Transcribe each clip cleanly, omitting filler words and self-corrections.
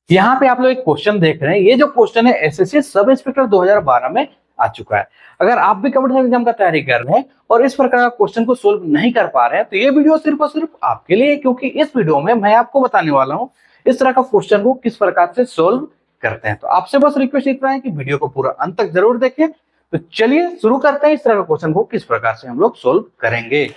यहाँ पे आप लोग एक क्वेश्चन देख रहे हैं, ये जो क्वेश्चन है एसएससी सब इंस्पेक्टर 2012 में आ चुका है। अगर आप भी कॉम्पिटिशन एग्जाम का तैयारी कर रहे हैं और इस प्रकार का क्वेश्चन को सोल्व नहीं कर पा रहे हैं तो ये वीडियो सिर्फ और सिर्फ आपके लिए, क्योंकि इस वीडियो में मैं आपको बताने वाला हूँ इस तरह का क्वेश्चन को किस प्रकार से सोल्व करते हैं। तो आपसे बस रिक्वेस्ट इतना है कि वीडियो को पूरा अंत तक जरूर देखें। तो चलिए शुरू करते हैं इस तरह का क्वेश्चन को किस प्रकार से हम लोग सोल्व करेंगे। तो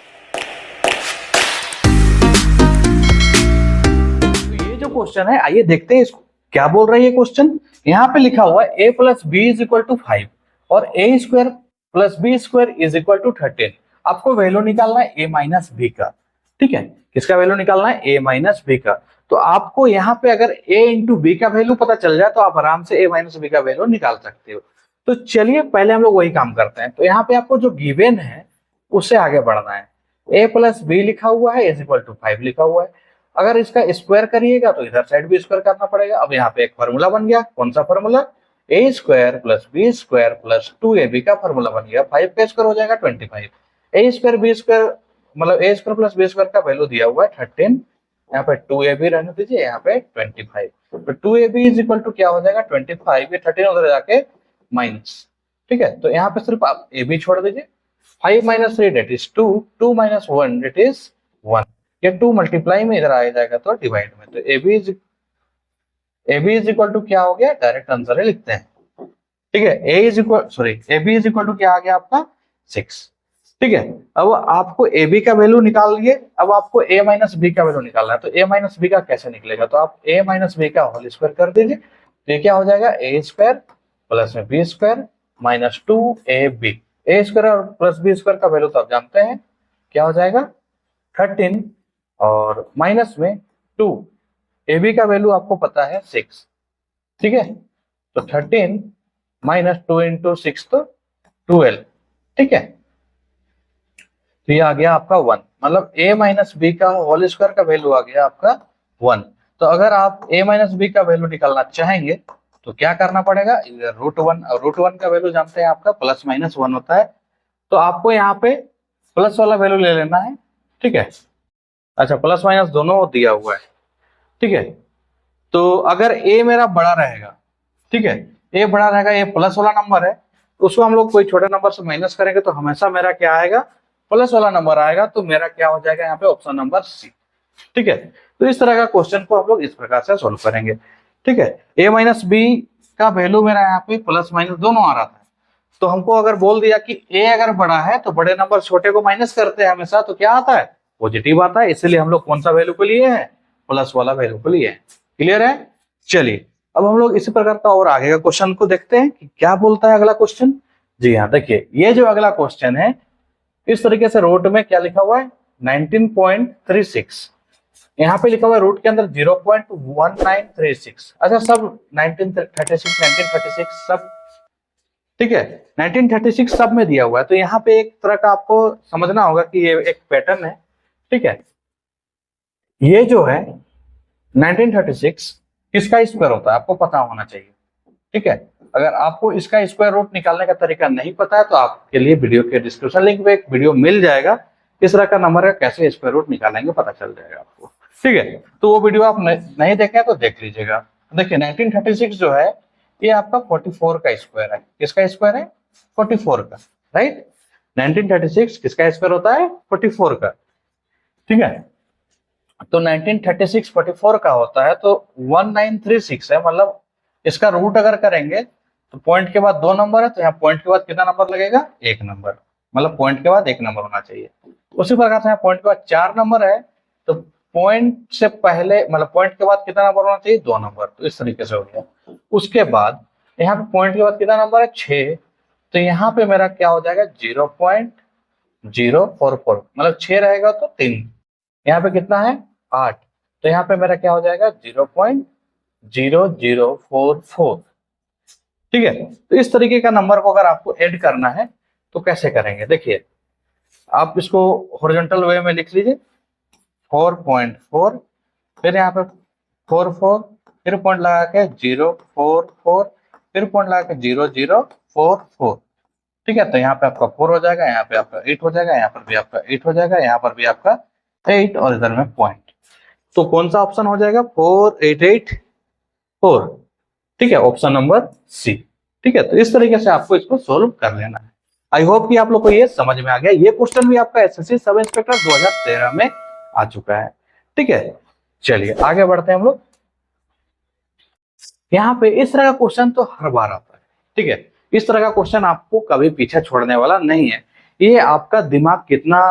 ये जो क्वेश्चन है, आइए देखते हैं इसको क्या बोल रही है क्वेश्चन। यहाँ पे लिखा हुआ है a plus B is equal to 5 और a square plus B square is equal to 13। आपको वैल्यू निकालना है a माइनस बी का। ठीक है, किसका वैल्यू निकालना है? a माइनस बी का। तो आपको यहाँ पे अगर a इंटू बी का वैल्यू पता चल जाए तो आप आराम से a माइनस बी का वैल्यू निकाल सकते हो। तो चलिए पहले हम लोग वही काम करते हैं। तो यहाँ पे आपको जो गिवन है उससे आगे बढ़ना है। a प्लस बी लिखा हुआ है इज इक्वल टू 5 लिखा हुआ है। अगर इसका स्क्वायर करिएगा तो इधर साइड भी स्क्वायर करना पड़ेगा। अब यहाँ पे एक फॉर्मूला बन गया, कौन सा formula? A square plus B square plus 2ab का फॉर्मूला बन गया। 5 का स्क्वायर हो जाएगा 25। ए स्क्वायर बी स्क्वायर मतलब ए स्क्वायर प्लस बी स्क्वायर का वैल्यू दिया हुआ है 13। यहाँ पे 2ab रहने दीजिए, यहाँ पे 25। तो 2ab इज इक्वल टू क्या हो जाएगा? 25। ये 13 उधर जाके माइनस। ठीक है, तो यहाँ पे सिर्फ आप ए बी छोड़ दीजिए। 5 minus 3 that is 2, 2 minus 1 that is 1। ये 2 मल्टीप्लाई में इधर आ जाएगा तो डिवाइड में। तो A B is equal to क्या हो गया? डायरेक्ट आंसर है लिखते हैं। ठीक है, A B is equal to क्या आ गया आपका? 6। ठीक है, अब आपको ए बी का वैल्यू निकाल लिए। अब आपको ए माइनस बी का वैल्यू निकालना है। तो ए माइनस बी का कैसे निकलेगा? तो आप ए माइनस बी का होल स्क्वायर कर दीजिए। तो ये क्या हो जाएगा? ए स्क्वायर प्लस में बी स्क्वायर माइनस 2ab। ए स्क्वायर और प्लस बी स्क्वायर का वैल्यू तो आप जानते हैं, क्या हो जाएगा? 13 और माइनस में 2। ए बी का वैल्यू आपको पता है 6। ठीक है, तो 13 माइनस 2 इंटू 6 तो 12। ठीक है, तो ये आ गया आपका 1। मतलब a माइनस बी का होल स्क्वायर का वैल्यू आ गया आपका 1। तो अगर आप a माइनस बी का वैल्यू निकालना चाहेंगे तो क्या करना पड़ेगा? √1, और √1 का वैल्यू जानते हैं आपका प्लस माइनस 1 होता है। तो आपको यहाँ पे प्लस वाला वैल्यू ले लेना है। ठीक है, अच्छा प्लस माइनस दोनों दिया हुआ है। ठीक है, तो अगर a मेरा बड़ा रहेगा, ठीक है, a बड़ा रहेगा, ये प्लस वाला नंबर है, तो उसको हम लोग कोई छोटे नंबर से माइनस करेंगे तो हमेशा मेरा क्या आएगा? प्लस वाला नंबर आएगा। तो मेरा क्या हो जाएगा यहाँ पे? Option number C. ठीक है, तो इस तरह का क्वेश्चन को हम लोग इस प्रकार से सोल्व करेंगे। ठीक है, a माइनस बी का वैल्यू मेरा यहाँ पे प्लस माइनस दोनों आ रहा था। तो हमको अगर बोल दिया कि a अगर बड़ा है तो बड़े नंबर छोटे को माइनस करते हैं हमेशा, तो क्या आता है? पॉजिटिव आता है। इसलिए हम लोग कौन सा वैल्यू को लिए हैं? प्लस वाला वैल्यू को लिए हैं। क्लियर है? चलिए अब हम लोग इसी प्रकार का और आगे का क्वेश्चन को देखते हैं कि क्या बोलता है अगला क्वेश्चन। जी हाँ, देखिए ये जो अगला क्वेश्चन है इस तरीके से रूट में क्या लिखा हुआ है? 19.36। यहाँ पे लिखा हुआ है रूट के अंदर 0.1936। अच्छा, सब 1936 सब ठीक है, 1936 सब में दिया हुआ है। तो यहाँ पे एक तरह का आपको समझना होगा कि ये एक पैटर्न है। ठीक है, ये जो है 1936 किसका स्क्वायर होता है आपको पता होना चाहिए। ठीक है, अगर आपको इसका स्क्वायर रूट निकालने का तरीका नहीं पता है तो आपके लिए वीडियो के डिस्क्रिप्शन लिंक में एक वीडियो मिल जाएगा, इस तरह का नंबर का कैसे स्क्वायर रूट निकालेंगे पता चल जाएगा आपको। ठीक है, तो वो वीडियो आप नहीं देखे तो देख लीजिएगा। देखिए 1936 जो है ये आपका 44 का स्क्वायर है। किसका स्क्वायर है? 44 का। राइट, 1936 किसका स्क्वायर होता है? 44 का। ठीक है, तो 1936 44 का होता है तो 1936 है। मतलब इसका रूट अगर करेंगे तो पॉइंट के बाद 2 नंबर है, तो यहाँ पॉइंट के बाद कितना नंबर लगेगा? 1 नंबर। मतलब पॉइंट के बाद 1 नंबर होना चाहिए। उसी प्रकार से यहाँ पॉइंट के बाद 4 नंबर है, तो पॉइंट से पहले मतलब पॉइंट के बाद कितना नंबर होना चाहिए? 2 नंबर। तो इस तरीके से हो गया। उसके बाद यहाँ पे पॉइंट के बाद कितना नंबर है? 6। तो यहाँ पे मेरा क्या हो जाएगा? 0.044। मतलब 6 रहेगा तो 3। यहाँ पे कितना है? 8। तो यहाँ पे मेरा क्या हो जाएगा? 0.0044। ठीक है, तो इस तरीके का नंबर को अगर आपको ऐड करना है तो कैसे करेंगे? देखिए आप इसको हॉरिजॉन्टल वे में लिख लीजिए 4.4, फिर यहाँ पे 44, फिर पॉइंट लगा के 044, फिर पॉइंट लगा के 0044। ठीक है, तो यहाँ पे आपका 4 हो जाएगा, यहाँ पे आपका 8 हो जाएगा, यहाँ पर भी आपका 8 हो जाएगा, यहाँ पर भी आपका 8 और इधर में पॉइंट। तो कौन सा ऑप्शन हो जाएगा? 488 4। ठीक है, ऑप्शन नंबर सी। ठीक है, तो इस तरीके से आपको इसको सोल्व कर लेना है। आई होप कि आप लोग को ये समझ में आ गया। ये क्वेश्चन भी आपका एसएससी सब इंस्पेक्टर 2013 में आ चुका है। ठीक है, चलिए आगे बढ़ते हैं हम लोग। यहाँ पे इस तरह का क्वेश्चन तो हर बार आता है। ठीक है, इस तरह का क्वेश्चन आपको कभी पीछे छोड़ने वाला नहीं है। ये आपका दिमाग कितना,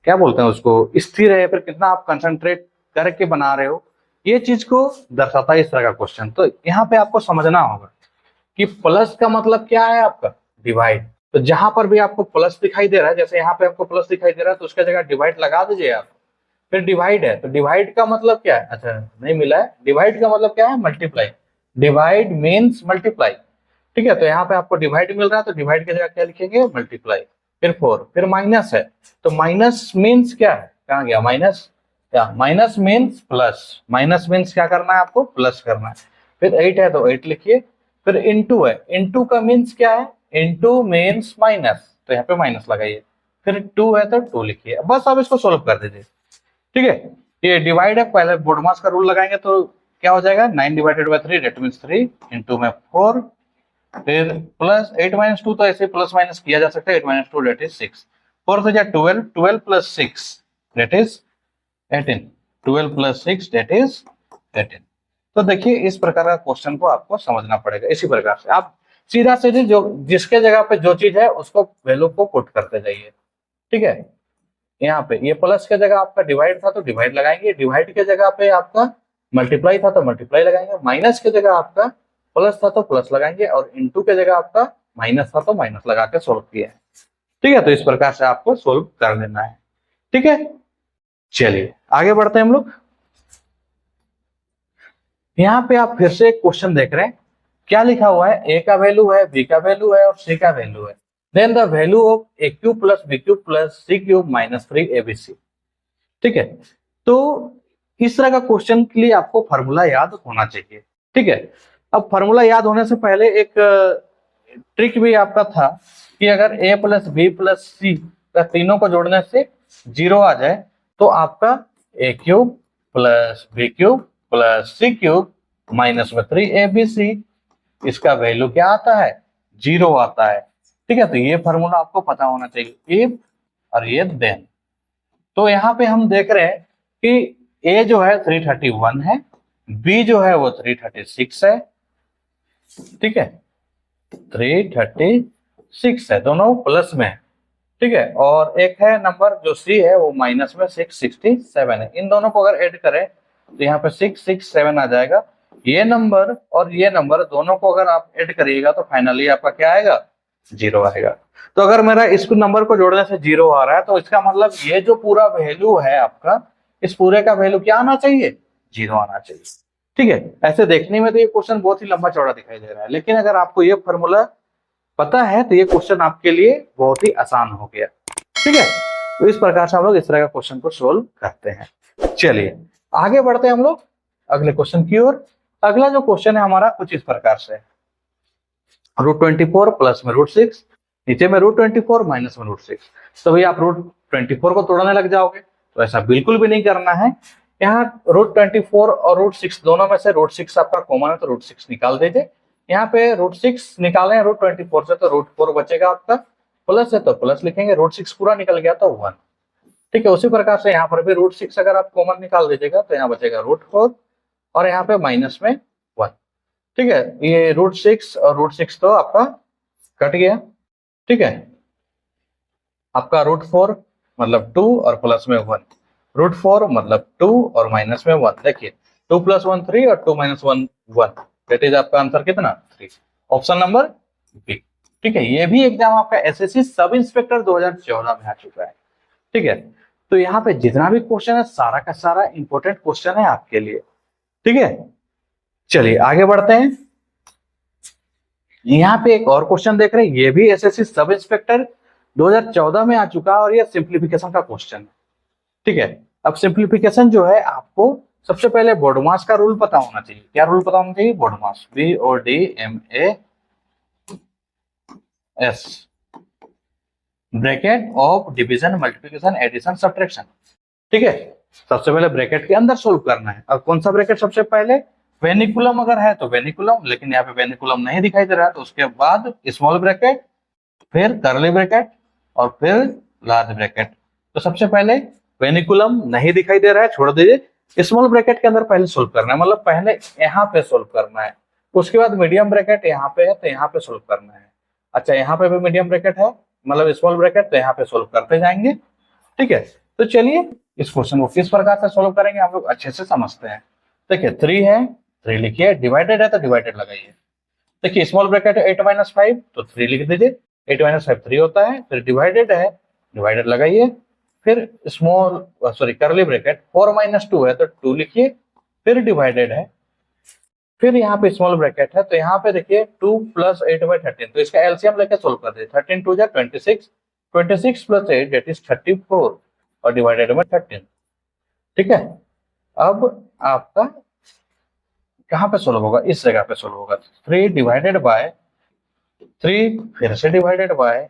क्या बोलते हैं उसको, स्थिर है, फिर कितना आप कंसंट्रेट करके बना रहे हो, ये चीज को दर्शाता है इस तरह का क्वेश्चन। तो यहाँ पे आपको समझना होगा कि प्लस का मतलब क्या है आपका, डिवाइड। तो जहां पर भी आपको प्लस दिखाई दे रहा है, जैसे यहाँ पे आपको प्लस दिखाई दे रहा है, तो उसका जगह डिवाइड लगा दीजिए आप। फिर डिवाइड है, तो डिवाइड का मतलब क्या है, अच्छा नहीं मिला है, डिवाइड का मतलब क्या है, मल्टीप्लाई। Divide means multiply. ठीक है, तो यहाँ पे आपको डिवाइड मिल रहा है, तो डिवाइड की जगह क्या लिखेंगे, मल्टीप्लाई। फिर 4, फिर माइनस है, तो माइनस मीन्स क्या है, कहाँ गया माइनस, क्या minus means plus, minus means क्या करना है आपको, प्लस करना है। फिर 8 है तो 8 लिखिए। फिर इनटू है, इनटू का मीन्स क्या है, इनटू मीन्स माइनस, तो यहाँ पे माइनस लगाइए। फिर 2 है तो 2 लिखिए। बस अब इसको सोल्व कर दीजिए। ठीक है, ये डिवाइड है, पहले बोडमास का रूल लगाएंगे तो क्या हो जाएगा, 9 divided by 3 that means 3 into में 4। फिर प्लस 8 माइनस 2, तो ऐसे प्लस माइनस किया जा सकता है, 8 माइनस 2 दैट इज 6। 4 से जा 12, 12 plus 6 that is 18, 12 plus 6 that is 18। तो देखिए इस प्रकार का क्वेश्चन को आपको समझना पड़ेगा। इसी प्रकार से आप सीधा सीधे जो जिसके जगह पे जो चीज है उसको वैल्यू को पुट करते जाइए। ठीक है, यहाँ पे ये प्लस के जगह आपका डिवाइड था तो डिवाइड लगाएंगे, डिवाइड के जगह पे आपका मल्टीप्लाई था तो मल्टीप्लाई लगाएंगे, माइनस के जगह आपका प्लस था तो प्लस लगाएंगे, और इनटू के जगह आपका माइनस था तो माइनस लगा के सोल्व किया है। ठीक है, तो इस प्रकार से आपको सोल्व कर लेना है। ठीक है, चलिए आगे बढ़ते हैं हम लोग। यहाँ पे आप फिर से एक क्वेश्चन देख रहे हैं, क्या लिखा हुआ है, ए का वैल्यू है, बी का वैल्यू है और सी का वैल्यू है। Then the value of A cube plus B cube plus C cube minus 3 ABC. ठीक है, तो इस तरह का क्वेश्चन के लिए आपको फार्मूला याद होना चाहिए। ठीक है, अब फार्मूला याद होने से पहले एक ट्रिक भी आपका था कि अगर a प्लस बी प्लस सी का तीनों को जोड़ने से 0 आ जाए तो आपका A cube plus B cube plus C cube minus में 3 ABC, इसका वैल्यू क्या आता है, 0 आता है। ठीक है, तो ये फार्मूला आपको पता होना चाहिए, इफ और ये देन। तो यहाँ पे हम देख रहे हैं कि ए जो है 331 है, बी जो है वो 336 है। ठीक है, 336 है, दोनों प्लस में है। ठीक है, और एक है नंबर जो सी है वो माइनस में 667 है। इन दोनों को अगर ऐड करें तो यहाँ पे 667 आ जाएगा। ये नंबर और ये नंबर दोनों को अगर आप ऐड करिएगा तो फाइनली आपका क्या आएगा, 0 आएगा। तो अगर मेरा इस नंबर को जोड़ने से 0 आ रहा है तो इसका मतलब ये जो पूरा वैल्यू है आपका, इस पूरे का वैल्यू क्या आना चाहिए, 0 आना चाहिए। ठीक है, ऐसे देखने में तो ये क्वेश्चन बहुत ही लंबा चौड़ा दिखाई दे रहा है, लेकिन अगर आपको ये फॉर्मूला पता है तो ये क्वेश्चन आपके लिए बहुत ही आसान हो गया। ठीक है, तो इस प्रकार से हम लोग इस तरह का क्वेश्चन को सोल्व करते हैं। चलिए आगे बढ़ते हैं हम लोग अगले क्वेश्चन की ओर। अगला जो क्वेश्चन है हमारा कुछ इस प्रकार से, √24 प्लस में √6, नीचे में √24 माइनस में √6। तो भाई आप √24 को तोड़ने लग जाओगे, तो ऐसा बिल्कुल भी नहीं करना है। यहाँ √24 और √6 दोनों में से √6 आपका कॉमन है तो √6 निकाल दीजिए। यहाँ पे √6 निकाले हैं √24 से तो √4 बचेगा आपका, प्लस है तो प्लस लिखेंगे, √6 पूरा निकल गया तो 1। ठीक है, उसी प्रकार से यहाँ पर भी √6 अगर आप कॉमन निकाल दीजिएगा तो यहाँ बचेगा √4 और यहाँ पे माइनस में 1। ठीक है, ये √6 और √6 तो आपका कट गया। ठीक है, आपका √4 मतलब 2 और प्लस में 1, √4 मतलब 2 और माइनस में 1। देखिए 2 + 1 3 और 2 - 1 1, दैट इज आपका आंसर कितना, 3, ऑप्शन नंबर बी। ठीक है, ये भी एग्जाम आपका एसएससी सब इंस्पेक्टर 2014 में आ चुका है। ठीक है, तो यहाँ पे जितना भी क्वेश्चन है सारा का सारा इंपॉर्टेंट क्वेश्चन है आपके लिए। ठीक है, चलिए आगे बढ़ते हैं। यहाँ पे एक और क्वेश्चन देख रहे हैं, ये भी एसएससी सब इंस्पेक्टर 2014 में आ चुका है और ये सिंप्लीफिकेशन का क्वेश्चन है। ठीक है, अब सिंप्लीफिकेशन जो है आपको सबसे पहले बोडमास का रूल पता होना चाहिए। क्या रूल पता होना चाहिए, BODMAS, BODMAS, bracket of division multiplication addition subtraction. ठीक है, सबसे पहले ब्रैकेट के अंदर सोल्व करना है। और कौन सा ब्रैकेट सबसे पहले, वेनिकुलम अगर है तो वेनिकुलम, लेकिन यहाँ पे वेनिकुलम नहीं दिखाई दे रहा है, तो उसके बाद स्मॉल ब्रैकेट, फिर कर्ली ब्रैकेट और फिर लार्ज ब्रैकेट। तो सबसे पहले वेनिकुलम नहीं दिखाई दे रहा है, छोड़ दीजिए। स्मॉल ब्रैकेट के अंदर पहले सोल्व करना है, मतलब पहले यहाँ पे सोल्व करना है, उसके बाद मीडियम ब्रैकेट यहाँ पे है तो यहाँ पे सोल्व करना है। अच्छा, यहाँ पे भी मीडियम ब्रैकेट है, मतलब स्मॉल ब्रैकेट, तो यहाँ पे सोल्व करते जाएंगे। ठीक है, तो चलिए इस क्वेश्चन को किस प्रकार से सोल्व करेंगे हम लोग अच्छे से समझते हैं। देखिए 3 है, 3 लिखिए, डिवाइडेड है तो डिवाइडेड लगाइए। देखिए स्मॉल ब्रैकेट है 8 - 5, तो 3 लिख दीजिए, 8 - 5 3 होता है, फिर डिवाइडेड है, डिवाइडेड लगाइए, फिर कर्ली ब्रैकेट 4 - 2 है तो 2 लिखिए, फिर डिवाइडेड है, फिर यहाँ पे स्मॉल ब्रैकेट है, तो यहाँ पे देखिए 2 + 8/13, तो इसका एलसीएम लेके सोल्व कर दीजिए। 13 2 जा 26, 26 + 8 दैट इज 34 और डिवाइडेड में 13। ठीक है, अब आपका कहाँ पे सोल्व होगा, इस जगह पे सोल्व होगा। 3 डिवाइडेड बाय 3 फिर से डिवाइडेड बाय,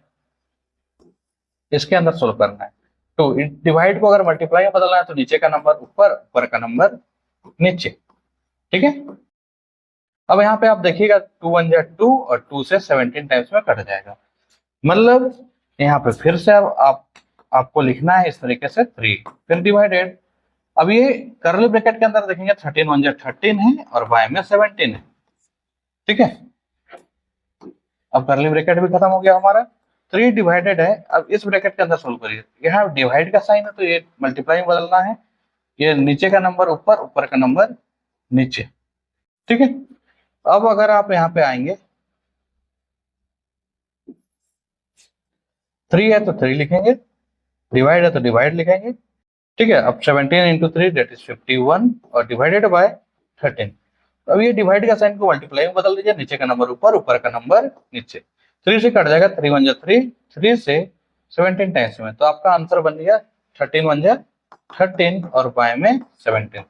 इसके अंदर सोल्व करना है। तो डिवाइड को अगर मल्टीप्लाई में बदलना है तो नीचे का नंबर ऊपर, ऊपर का नंबर नीचे। ठीक है, अब यहाँ पे आप देखिएगा 2 1 जा 2 और 2 से 17 टाइम्स में कट जाएगा, मतलब यहाँ पे फिर से अब आपको लिखना है इस तरीके से 3 फिर डिवाइडेड। अब ये कर्ली ब्रैकेट के अंदर देखेंगे 13 1 जा 13 है और बाय में 17 है। ठीक है, अब कर्ली ब्रैकेट भी खत्म हो गया हमारा। 3 डिवाइडेड है, अब इस ब्रैकेट के अंदर सोल्व करिए, यहाँ डिवाइड का साइन है तो ये मल्टीप्लाई में बदलना है, ये नीचे का नंबर ऊपर, ऊपर का नंबर नीचे। ठीक है, अब अगर आप यहाँ पे आएंगे 3 है तो 3 लिखेंगे, डिवाइड है तो डिवाइड लिखेंगे। ठीक है, अब 17 × 3 दैट इज 51 और डिवाइडेड बाय 13। अब ये डिवाइड का साइन को मल्टीप्लाई में बदल दीजिए, नीचे का नंबर ऊपर, ऊपर का नंबर नीचे। 3 से कट जाएगा, 3 1 जा 3, 3 से 17 टाइम्स में, तो आपका आंसर बन गया 13 1 जा 13 और बाय में 17।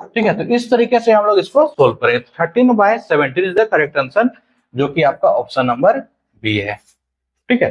ठीक है, तो इस तरीके से हम लोग इसको सोल्व करेंगे। 13/17 इज द करेक्ट आंसर, जो कि आपका ऑप्शन नंबर बी है। ठीक है,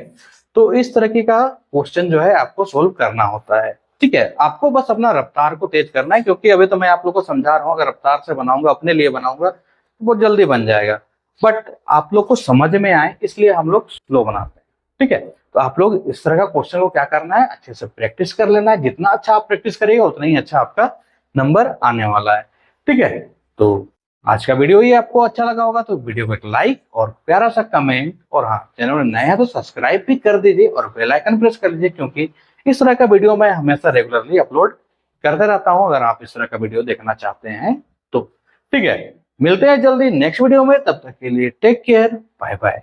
तो इस तरीके का क्वेश्चन जो है आपको सोल्व करना होता है। ठीक है, आपको बस अपना रफ्तार को तेज करना है, क्योंकि अभी तो मैं आप लोग को समझा रहा हूँ, अगर रफ्तार से बनाऊंगा, अपने लिए बनाऊंगा तो बहुत जल्दी बन जाएगा, बट आप लोग को समझ में आए इसलिए हम लोग स्लो बनाते हैं। ठीक है, तो आप लोग इस तरह का क्वेश्चन को क्या करना है, अच्छे से प्रैक्टिस कर लेना है। जितना अच्छा आप प्रैक्टिस करिएगा उतना ही अच्छा आपका नंबर आने वाला है। ठीक है, तो आज का वीडियो ये आपको अच्छा लगा होगा तो वीडियो को एक लाइक और प्यारा सा कमेंट, और हाँ, चैनल में नया है तो सब्सक्राइब भी कर दीजिए और बेल आइकन प्रेस कर दीजिए, क्योंकि इस तरह का वीडियो मैं हमेशा रेगुलरली अपलोड करते रहता हूँ, अगर आप इस तरह का वीडियो देखना चाहते हैं तो। ठीक है, मिलते हैं जल्दी नेक्स्ट वीडियो में, तब तक के लिए टेक केयर, बाय बाय।